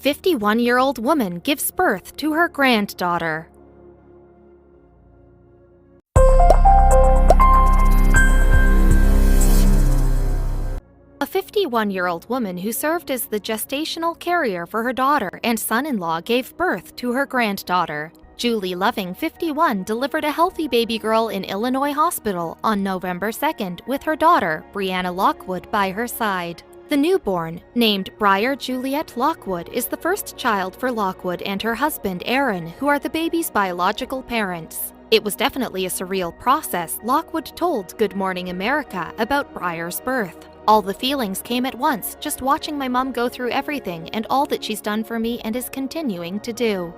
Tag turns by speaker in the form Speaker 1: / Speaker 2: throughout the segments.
Speaker 1: 51-year-old woman gives birth to her granddaughter. A 51-year-old woman who served as the gestational carrier for her daughter and son-in-law gave birth to her granddaughter. Julie Loving, 51, delivered a healthy baby girl in Illinois hospital on November 2nd with her daughter, Brianna Lockwood, by her side. The newborn, named Briar Juliet Lockwood, is the first child for Lockwood and her husband, Aaron, who are the baby's biological parents. It was definitely a surreal process, Lockwood told Good Morning America about Briar's birth. All the feelings came at once, just watching my mom go through everything and all that she's done for me and is continuing to do.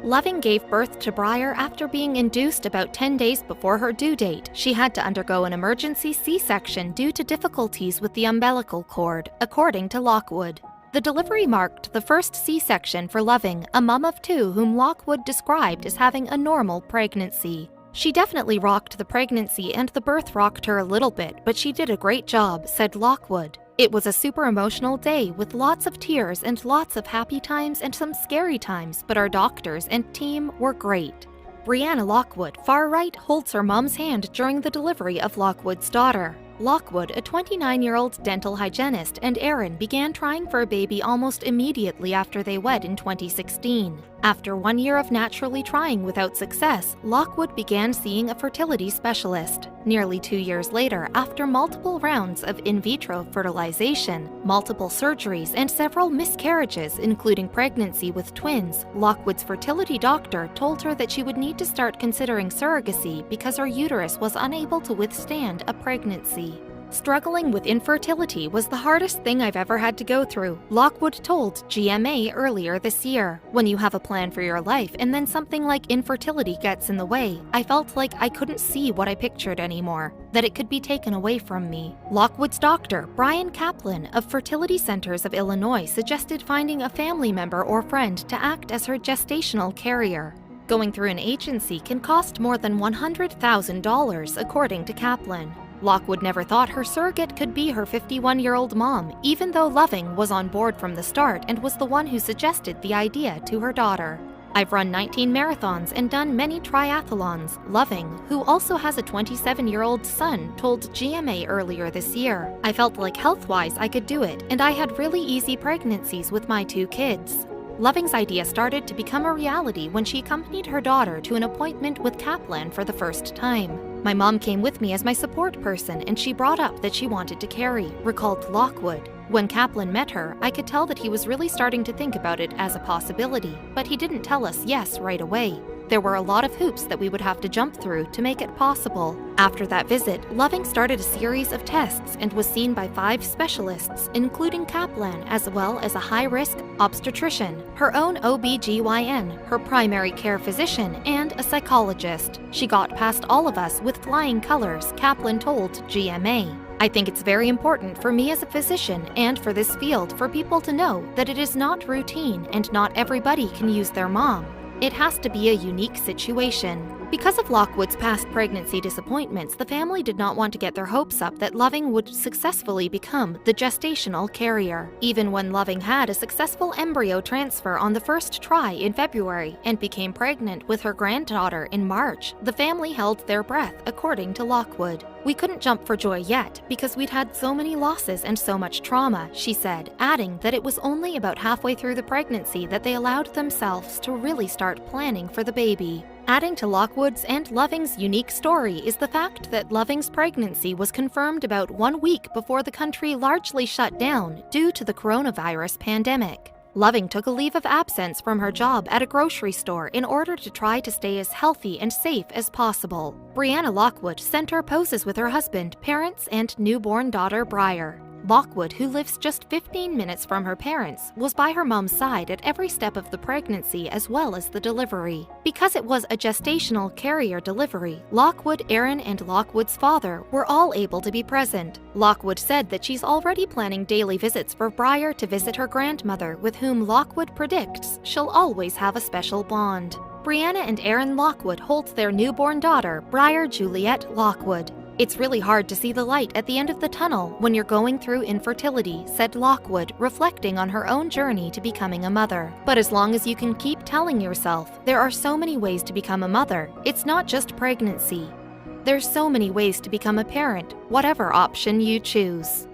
Speaker 1: Loving gave birth to Briar after being induced about 10 days before her due date. She had to undergo an emergency C-section due to difficulties with the umbilical cord, according to Lockwood. The delivery marked the first C-section for Loving, a mom of two whom Lockwood described as having a normal pregnancy. She definitely rocked the pregnancy and the birth rocked her a little bit, but she did a great job, said Lockwood. It was a super emotional day with lots of tears and lots of happy times and some scary times, but our doctors and team were great. Brianna Lockwood, far right, holds her mom's hand during the delivery of Lockwood's daughter. Lockwood, a 29-year-old dental hygienist, and Aaron began trying for a baby almost immediately after they wed in 2016. After 1 year of naturally trying without success, Lockwood began seeing a fertility specialist. Nearly 2 years later, after multiple rounds of in vitro fertilization, multiple surgeries, and several miscarriages, including pregnancy with twins, Lockwood's fertility doctor told her that she would need to start considering surrogacy because her uterus was unable to withstand a pregnancy. Struggling with infertility was the hardest thing I've ever had to go through, Lockwood told GMA earlier this year. When you have a plan for your life and then something like infertility gets in the way, I felt like I couldn't see what I pictured anymore, that it could be taken away from me. Lockwood's doctor, Brian Kaplan of Fertility Centers of Illinois, suggested finding a family member or friend to act as her gestational carrier. Going through an agency can cost more than $100,000, according to Kaplan. Lockwood never thought her surrogate could be her 51-year-old mom, even though Loving was on board from the start and was the one who suggested the idea to her daughter. I've run 19 marathons and done many triathlons, Loving, who also has a 27-year-old son, told GMA earlier this year. I felt like health-wise I could do it, and I had really easy pregnancies with my 2 kids. Loving's idea started to become a reality when she accompanied her daughter to an appointment with Kaplan for the first time. My mom came with me as my support person and she brought up that she wanted to carry, recalled Lockwood. When Kaplan met her, I could tell that he was really starting to think about it as a possibility, but he didn't tell us yes right away. There were a lot of hoops that we would have to jump through to make it possible. After that visit, Loving started a series of tests and was seen by 5 specialists, including Kaplan, as well as a high-risk obstetrician, her own OB/GYN, her primary care physician, and a psychologist. She got past all of us with flying colors, Kaplan told GMA. I think it's very important for me as a physician and for this field for people to know that it is not routine and not everybody can use their mom. It has to be a unique situation. Because of Lockwood's past pregnancy disappointments, the family did not want to get their hopes up that Loving would successfully become the gestational carrier. Even when Loving had a successful embryo transfer on the first try in February and became pregnant with her granddaughter in March, the family held their breath, according to Lockwood. We couldn't jump for joy yet because we'd had so many losses and so much trauma, she said, adding that it was only about halfway through the pregnancy that they allowed themselves to really start planning for the baby. Adding to Lockwood's and Loving's unique story is the fact that Loving's pregnancy was confirmed about 1 week before the country largely shut down due to the coronavirus pandemic. Loving took a leave of absence from her job at a grocery store in order to try to stay as healthy and safe as possible. Brianna Lockwood sent her poses with her husband, parents, and newborn daughter Briar. Lockwood, who lives just 15 minutes from her parents, was by her mom's side at every step of the pregnancy as well as the delivery. Because it was a gestational carrier delivery, Lockwood, Aaron, and Lockwood's father were all able to be present. Lockwood said that she's already planning daily visits for Briar to visit her grandmother, with whom Lockwood predicts she'll always have a special bond. Brianna and Aaron Lockwood hold their newborn daughter, Briar Juliet Lockwood. It's really hard to see the light at the end of the tunnel when you're going through infertility, said Lockwood, reflecting on her own journey to becoming a mother. But as long as you can keep telling yourself, there are so many ways to become a mother, it's not just pregnancy. There's so many ways to become a parent, whatever option you choose.